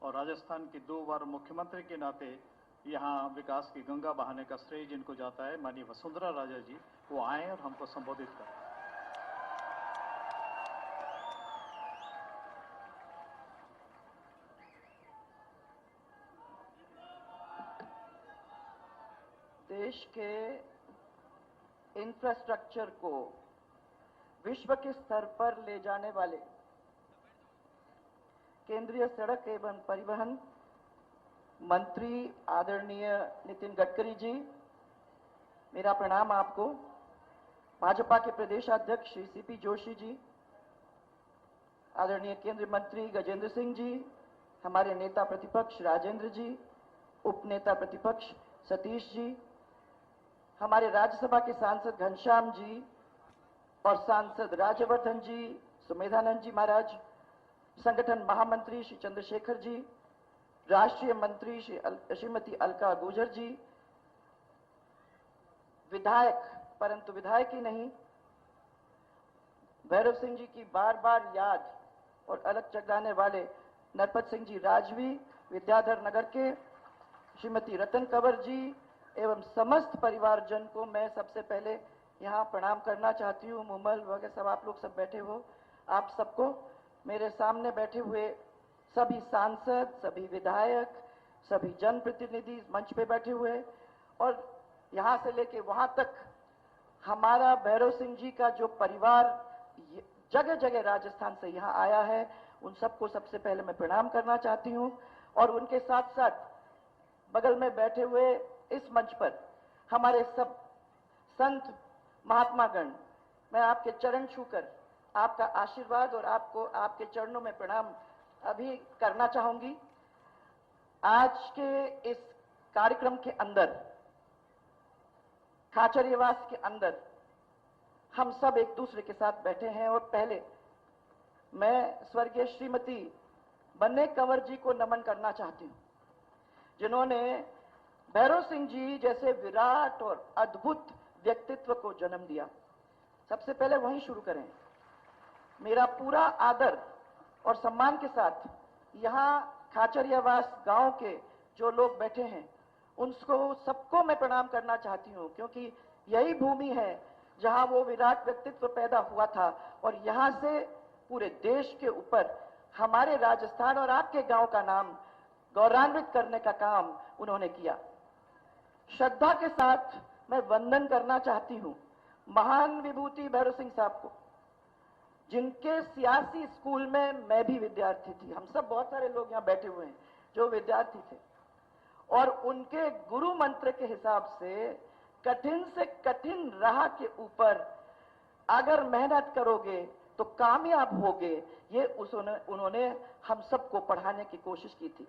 और राजस्थान की 2 बार मुख्यमंत्री के नाते यहाँ विकास की गंगा बहाने का श्रेय जिनको जाता है, माननीय वसुंधरा राजे जी, वो आए और हमको संबोधित करें। देश के इंफ्रास्ट्रक्चर को विश्व के स्तर पर ले जाने वाले केंद्रीय सड़क एवं परिवहन मंत्री आदरणीय नितिन गडकरी जी, मेरा प्रणाम आपको। भाजपा के प्रदेशाध्यक्ष श्री सीपी जोशी जी, आदरणीय केंद्रीय मंत्री गजेंद्र सिंह जी, हमारे नेता प्रतिपक्ष राजेंद्र जी, उपनेता प्रतिपक्ष सतीश जी, हमारे राज्यसभा के सांसद घनश्याम जी और सांसद राज्यवर्धन जी, सुमेधानंद जी महाराज, संगठन महामंत्री श्री चंद्रशेखर जी, राष्ट्रीय मंत्री श्रीमती अलका गुर्जर जी, विधायक परंतु विधायक ही नहीं, भैरव सिंह जी की बार बार याद और अलग जगाने वाले नरपत सिंह जी राजवी, विद्याधर नगर के श्रीमती रतन कंवर जी एवं समस्त परिवारजन को मैं सबसे पहले यहाँ प्रणाम करना चाहती हूँ। मुमल वगैरह सब आप लोग सब बैठे हो, आप सबको, मेरे सामने बैठे हुए सभी सांसद, सभी विधायक, सभी जनप्रतिनिधि मंच पे बैठे हुए और यहाँ से लेके वहां तक हमारा भैरव सिंह जी का जो परिवार जगह जगह राजस्थान से यहाँ आया है, उन सबको सबसे पहले मैं प्रणाम करना चाहती हूँ। और उनके साथ साथ बगल में बैठे हुए इस मंच पर हमारे सब संत महात्मागण, मैं आपके चरण छूकर आपका आशीर्वाद और आपको आपके चरणों में प्रणाम अभी करना चाहूंगी। आज के इस कार्यक्रम के अंदर, खाचरियावास के अंदर हम सब एक दूसरे के साथ बैठे हैं और पहले मैं स्वर्गीय श्रीमती बन्ने कंवर जी को नमन करना चाहती हूं, जिन्होंने भैरव सिंह जी जैसे विराट और अद्भुत व्यक्तित्व को जन्म दिया। सबसे पहले वहीं शुरू करें। मेरा पूरा आदर और सम्मान के साथ यहाँ खाचरियावास गांव के जो लोग बैठे हैं उनको सबको मैं प्रणाम करना चाहती हूँ, क्योंकि यही भूमि है जहाँ वो विराट व्यक्तित्व पैदा हुआ था और यहाँ से पूरे देश के ऊपर हमारे राजस्थान और आपके गांव का नाम गौरवान्वित करने का काम उन्होंने किया। श्रद्धा के साथ मैं वंदन करना चाहती हूँ महान विभूति भैरव सिंह साहब को, जिनके सियासी स्कूल में मैं भी विद्यार्थी थी। हम सब बहुत सारे लोग यहाँ बैठे हुए हैं जो विद्यार्थी थे और उनके गुरु मंत्र के हिसाब से कठिन राह के ऊपर अगर मेहनत करोगे तो कामयाब होगे, ये उन्होंने हम सबको पढ़ाने की कोशिश की थी।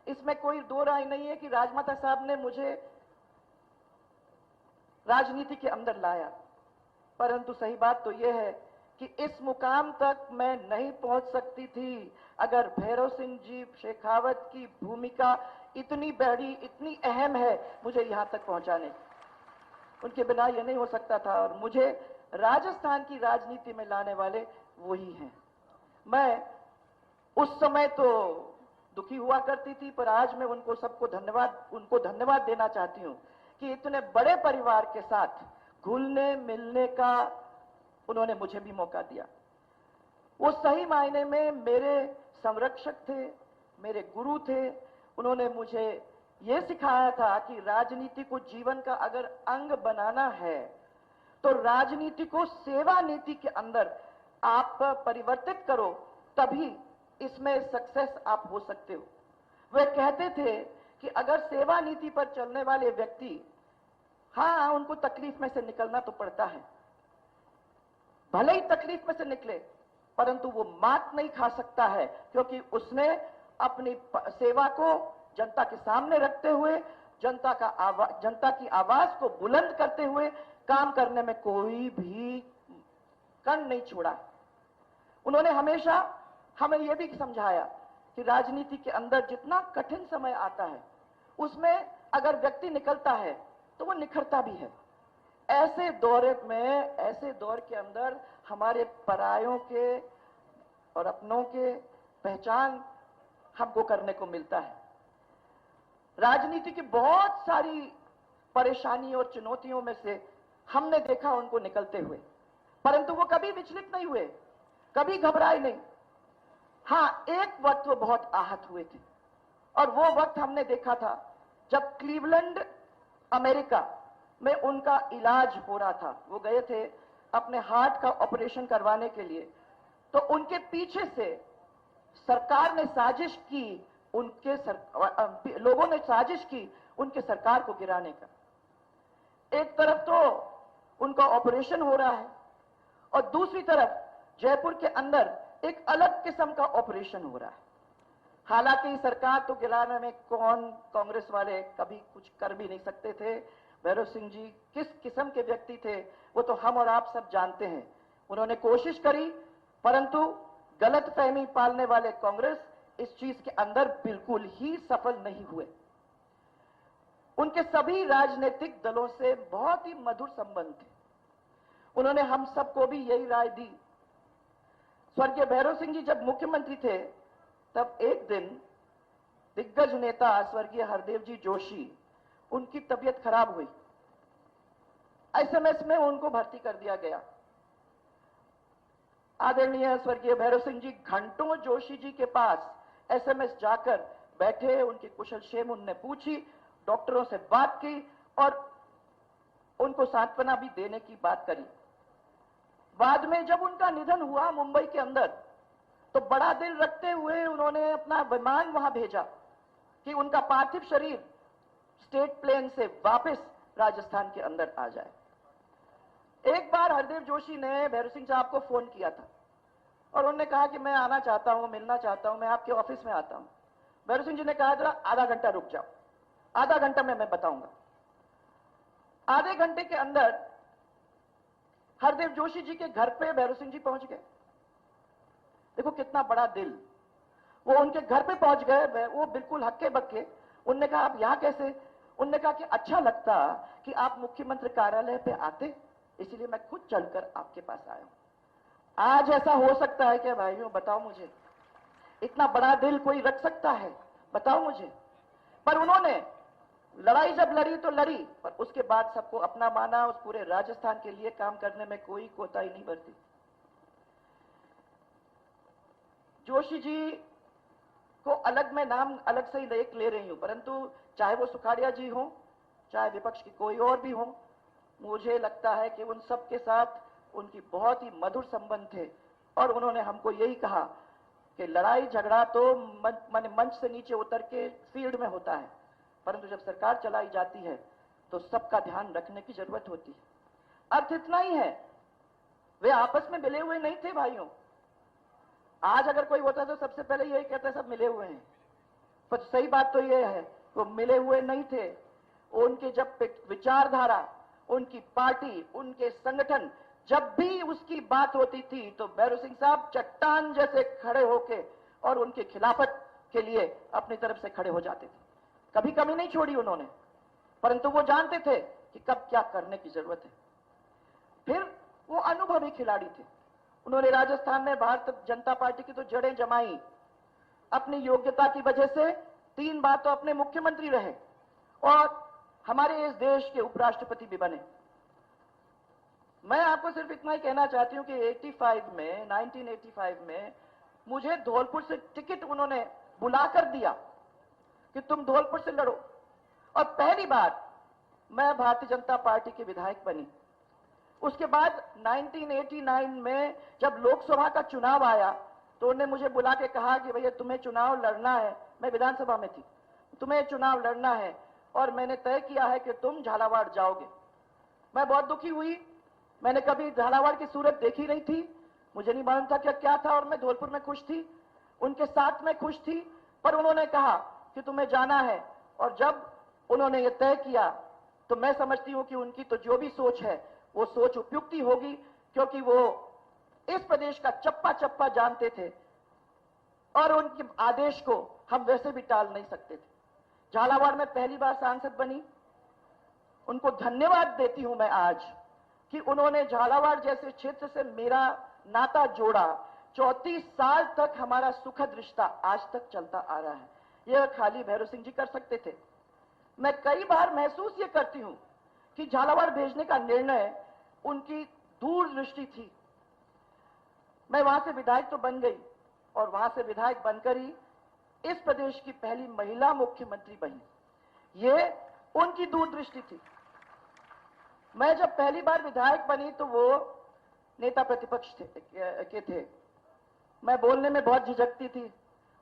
इसमें कोई दो राय नहीं है कि राजमाता साहब ने मुझे राजनीति के अंदर लाया, परंतु सही बात तो यह है कि इस मुकाम तक मैं नहीं पहुंच सकती थी अगर भैरव सिंह जी शेखावत की भूमिका इतनी बड़ी, इतनी अहम है मुझे यहां तक पहुंचाने की। उनके बिना यह नहीं हो सकता था और मुझे राजस्थान की राजनीति में लाने वाले वही हैं। मैं उस समय तो दुखी हुआ करती थी, पर आज मैं उनको धन्यवाद देना चाहती हूं कि इतने बड़े परिवार के साथ घुलने मिलने का उन्होंने मुझे भी मौका दिया। वो सही मायने में मेरे संरक्षक थे, मेरे गुरु थे। उन्होंने मुझे ये सिखाया था कि राजनीति को जीवन का अगर अंग बनाना है तो राजनीति को सेवा नीति के अंदर आप परिवर्तित करो, तभी इसमें सक्सेस आप हो सकते हो। वे कहते थे कि अगर सेवा नीति पर चलने वाले व्यक्ति, हाँ उनको तकलीफ में से निकलना तो पड़ता है, भले ही तकलीफ में से निकले, परंतु वो मात नहीं खा सकता है, क्योंकि उसने अपनी सेवा को जनता के सामने रखते हुए जनता की आवाज को बुलंद करते हुए काम करने में कोई भी कण नहीं छोड़ा। उन्होंने हमेशा हमें यह भी समझाया कि राजनीति के अंदर जितना कठिन समय आता है उसमें अगर व्यक्ति निकलता है तो वो निखरता भी है। ऐसे दौर के अंदर हमारे परायों के और अपनों के पहचान हमको करने को मिलता है। राजनीति की बहुत सारी परेशानियों और चुनौतियों में से हमने देखा उनको निकलते हुए, परंतु वो कभी विचलित नहीं हुए, कभी घबराए नहीं। हाँ, एक वक्त वो बहुत आहत हुए थे, और वो वक्त हमने देखा था जब क्लीवलैंड अमेरिका में उनका इलाज हो रहा था। वो गए थे अपने हार्ट का ऑपरेशन करवाने के लिए, तो उनके पीछे से सरकार ने साजिश की, लोगों ने साजिश की उनके सरकार को गिराने का। एक तरफ तो उनका ऑपरेशन हो रहा है और दूसरी तरफ जयपुर के अंदर एक अलग किस्म का ऑपरेशन हो रहा है। हालांकि सरकार तो गिराने में कौन, कांग्रेस वाले कभी कुछ कर भी नहीं सकते थे। भैरव सिंह जी किस किस्म के व्यक्ति थे वो तो हम और आप सब जानते हैं। उन्होंने कोशिश करी, परंतु गलतफहमी पालने वाले कांग्रेस इस चीज के अंदर बिल्कुल ही सफल नहीं हुए। उनके सभी राजनीतिक दलों से बहुत ही मधुर संबंध थे। उन्होंने हम सबको भी यही राय दी। स्वर्गीय भैरव सिंह जी जब मुख्यमंत्री थे तब एक दिन दिग्गज नेता स्वर्गीय हरदेव जी जोशी, उनकी तबीयत खराब हुई। एसएमएस में उनको भर्ती कर दिया गया। आदरणीय स्वर्गीय भैरव सिंह जी घंटों जोशी जी के पास एसएमएस जाकर बैठे, उनकी कुशल क्षेम उनने पूछी, डॉक्टरों से बात की और उनको सांत्वना भी देने की बात करी। बाद में जब उनका निधन हुआ मुंबई के अंदर, तो बड़ा दिल रखते हुए उन्होंने अपना विमान वहां भेजा कि उनका पार्थिव शरीर स्टेट प्लेन से वापस राजस्थान के अंदर आ जाए। एक बार हरदेव जोशी ने भैरव सिंह साहब को फोन किया था और उन्होंने कहा कि मैं आना चाहता हूं, मिलना चाहता हूं, मैं आपके ऑफिस में आता हूं। भैरव सिंह जी ने कहा जरा आधा घंटा रुक जाओ, आधा घंटा में मैं बताऊंगा। आधे घंटे के अंदर हरदेव जोशी जी के घर पे भैरव सिंह जी पहुंच गए। देखो कितना बड़ा दिल। वो उनके घर पे पहुंच गए, वो बिल्कुल हक्के बक्के। उनने कहा आप यहां कैसे? उनने कहा कि अच्छा लगता कि आप मुख्यमंत्री कार्यालय पे आते, इसलिए मैं खुद चलकर आपके पास आया हूं। आज ऐसा हो सकता है क्या भाइयों? बताओ मुझे, इतना बड़ा दिल कोई रख सकता है? बताओ मुझे। पर उन्होंने लड़ाई जब लड़ी तो लड़ी, पर उसके बाद सबको अपना माना, उस पूरे राजस्थान के लिए काम करने में कोई कोताही नहीं बरती। जोशी जी को अलग मैं नाम अलग से ही ले रही हूं, परंतु चाहे वो सुखाड़िया जी हो, चाहे विपक्ष की कोई और भी हो, मुझे लगता है कि उन सब के साथ उनकी बहुत ही मधुर संबंध थे। और उन्होंने हमको यही कहा कि लड़ाई झगड़ा तो मंच से नीचे उतर के फील्ड में होता है, परंतु जब सरकार चलाई जाती है तो सबका ध्यान रखने की जरूरत होती है। अर्थ इतना ही है, वे आपस में मिले हुए नहीं थे भाइयों। आज अगर कोई होता तो सबसे पहले यही कहता सब मिले हुए हैं, पर सही बात तो यह है वो मिले हुए नहीं थे। उनके जब विचारधारा, उनकी पार्टी, उनके संगठन, जब भी उसकी बात होती थी तो भैरव सिंह साहब चट्टान जैसे खड़े होके और उनके खिलाफत के लिए अपनी तरफ से खड़े हो जाते थे। कभी कमी नहीं छोड़ी उन्होंने, परंतु वो जानते थे कि कब क्या करने की जरूरत है। फिर वो अनुभवी खिलाड़ी थे। उन्होंने राजस्थान में भारतीय जनता पार्टी की तो जड़ें जमाई। अपनी योग्यता की वजह से 3 बार तो अपने मुख्यमंत्री रहे और हमारे इस देश के उपराष्ट्रपति भी बने। मैं आपको सिर्फ इतना ही कहना चाहती हूं कि 1985 में मुझे धौलपुर से टिकट उन्होंने बुलाकर दिया कि तुम धौलपुर से लड़ो, और पहली बार मैं भारतीय जनता पार्टी की विधायक बनी। उसके बाद 1989 में जब लोकसभा का चुनाव आया तो उन्होंने मुझे बुला के कहा कि भैया तुम्हें चुनाव लड़ना है। मैं विधानसभा में थी, तुम्हें चुनाव लड़ना है और मैंने तय किया है कि तुम झालावाड़ जाओगे। मैं बहुत दुखी हुई। मैंने कभी झालावाड़ की सूरत देखी नहीं थी, मुझे नहीं मालूम था क्या था, और मैं धौलपुर में खुश थी, उनके साथ में खुश थी। पर उन्होंने कहा कि तुम्हें जाना है, और जब उन्होंने ये तय किया तो मैं समझती हूं कि उनकी तो जो भी सोच है वो सोच उपयुक्ति होगी, क्योंकि वो इस प्रदेश का चप्पा चप्पा जानते थे और उनके आदेश को हम वैसे भी टाल नहीं सकते थे। झालावाड़ में पहली बार सांसद बनी, उनको धन्यवाद देती हूं मैं आज कि उन्होंने झालावाड़ जैसे क्षेत्र से मेरा नाता जोड़ा, 34 साल तक हमारा सुखद रिश्ता आज तक चलता आ रहा है। यह खाली भैरव सिंह जी कर सकते थे। मैं कई बार महसूस ये करती हूं कि झालावाड़ भेजने का निर्णय उनकी दूरदृष्टि थी। मैं वहां से विधायक तो बन गई और वहां से विधायक बनकर ही इस प्रदेश की पहली महिला मुख्यमंत्री बनी। ये उनकी दूरदृष्टि थी। मैं जब पहली बार विधायक बनी तो वो नेता प्रतिपक्ष थे। मैं बोलने में बहुत झिझकती थी।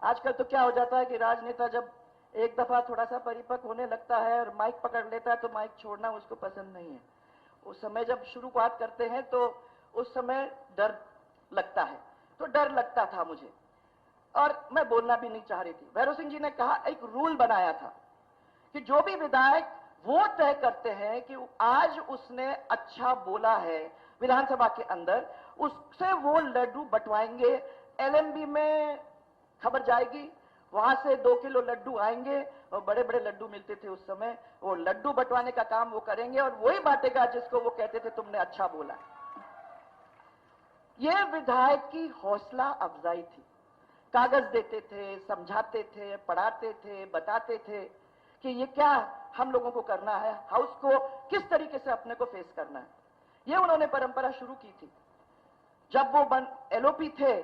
आजकल तो क्या हो जाता है कि राजनेता जब एक दफा थोड़ा सा परिपक्व होने लगता है और माइक पकड़ लेता है तो माइक छोड़ना उसको पसंद नहीं है। उस समय जब शुरुआत करते हैं तो उस समय डर लगता है, तो डर लगता था मुझे और मैं बोलना भी नहीं चाह रही थी। भैरव सिंह जी ने कहा, एक रूल बनाया था कि जो भी विधायक वो तय करते हैं कि आज उसने अच्छा बोला है विधानसभा के अंदर, उससे वो लड्डू बंटवाएंगे। एलएमबी में खबर जाएगी, वहां से 2 किलो लड्डू आएंगे और बड़े बड़े लड्डू मिलते थे उस समय। वो लड्डू बंटवाने का काम वो करेंगे और वही बांटेगा जिसको वो कहते थे तुमने अच्छा बोला। ये विधायक की हौसला अफजाई थी। कागज देते थे, समझाते थे, पढ़ाते थे, बताते थे कि ये क्या हम लोगों को करना है, हाउस को किस तरीके से अपने को फेस करना है। ये उन्होंने परंपरा शुरू की थी। जब वो एलओपी थे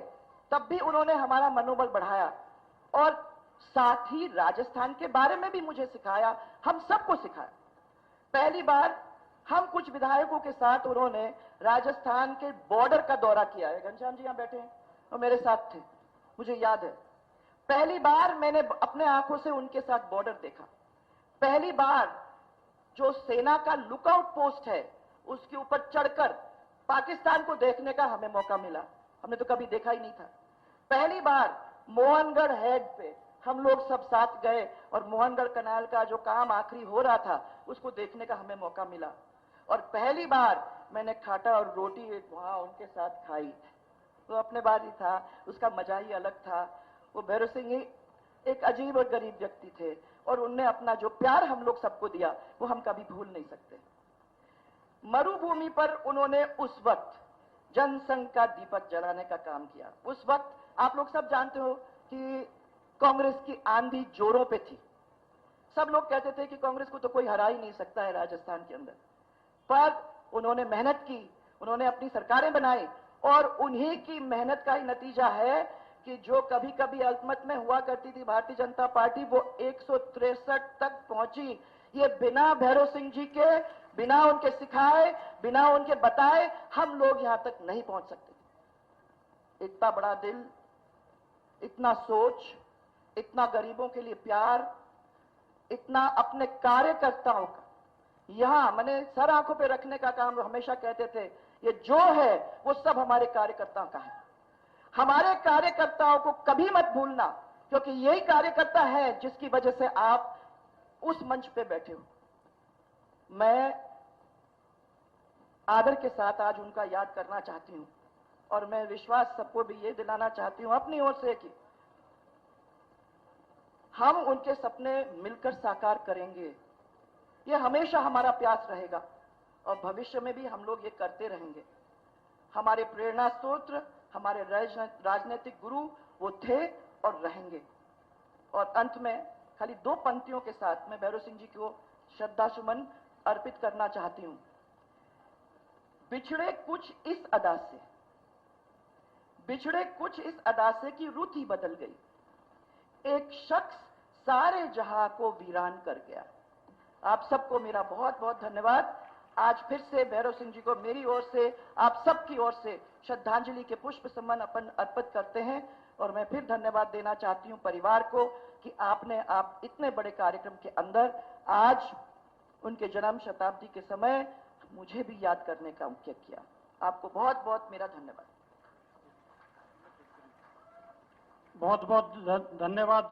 तब भी उन्होंने हमारा मनोबल बढ़ाया और साथ ही राजस्थान के बारे में भी मुझे सिखाया, हम सबको सिखाया। पहली बार हम कुछ विधायकों के साथ उन्होंने राजस्थान के बॉर्डर का दौरा किया है। घनश्याम जी यहां बैठे हैं और मेरे साथ थे, मुझे याद है। पहली बार मैंने अपने आंखों से उनके साथ बॉर्डर देखा। पहली बार जो सेना का लुकआउट पोस्ट है उसके ऊपर चढ़कर पाकिस्तान को देखने का हमें मौका मिला। हमने तो कभी देखा ही नहीं था। पहली बार मोहनगढ़ हेड पे हम लोग सब साथ गए और मोहनगढ़ कनाल का जो काम आखिरी हो रहा था उसको देखने का हमें मौका मिला। और पहली बार मैंने खाटा और रोटी वहां उनके साथ खाई। तो अपने बार ही था, उसका मजा ही अलग था। वो भैरव सिंह ही एक अजीब और गरीब व्यक्ति थे और उनने अपना जो प्यार हम लोग सबको दिया वो हम कभी भूल नहीं सकते। मरुभूमि पर उन्होंने उस वक्त जनसंघ का दीपक जलाने का काम किया। उस वक्त आप लोग सब जानते हो कि कांग्रेस की आंधी जोरों पे थी। सब लोग कहते थे कि कांग्रेस को तो कोई हरा ही नहीं सकता है राजस्थान के अंदर। पर उन्होंने मेहनत की, उन्होंने अपनी सरकारें बनाई और उन्हीं की मेहनत का ही नतीजा है कि जो कभी कभी अल्पमत में हुआ करती थी भारतीय जनता पार्टी, वो 163 तक पहुंची। ये बिना भैरव सिंह जी के, बिना उनके सिखाए, बिना उनके बताए हम लोग यहां तक नहीं पहुंच सकते। इतना बड़ा दिल, इतना सोच, इतना गरीबों के लिए प्यार, इतना अपने कार्यकर्ताओं का यहां मैंने सर आंखों पे रखने का काम हमेशा कहते थे। ये जो है वो सब हमारे कार्यकर्ताओं का है। हमारे कार्यकर्ताओं को कभी मत भूलना, क्योंकि यही कार्यकर्ता है जिसकी वजह से आप उस मंच पे बैठे हो। मैं आदर के साथ आज उनका याद करना चाहती हूं और मैं विश्वास सबको भी ये दिलाना चाहती हूं अपनी ओर से कि हम उनके सपने मिलकर साकार करेंगे। ये हमेशा हमारा प्रयास रहेगा और भविष्य में भी हम लोग ये करते रहेंगे। हमारे प्रेरणा स्रोत, हमारे राजनीतिक गुरु वो थे और रहेंगे। और अंत में खाली 2 पंक्तियों के साथ मैं भैरव सिंह जी को श्रद्धा सुमन अर्पित करना चाहती हूं। बिछड़े कुछ इस अदा से, बिछड़े कुछ इस अदा से कि रुत ही बदल गई। एक शख्स सारे जहां को वीरान कर गया। आप सबको मेरा बहुत बहुत धन्यवाद। आज फिर से भैरव सिंह जी को मेरी ओर से, आप सबकी ओर से श्रद्धांजलि के पुष्प सम्मान अपन अर्पित करते हैं। और मैं फिर धन्यवाद देना चाहती हूं परिवार को कि आप इतने बड़े कार्यक्रम के अंदर आज उनके जन्म शताब्दी के समय मुझे भी याद करने का मुख्य किया। आपको बहुत बहुत मेरा धन्यवाद। बहुत बहुत धन्यवाद।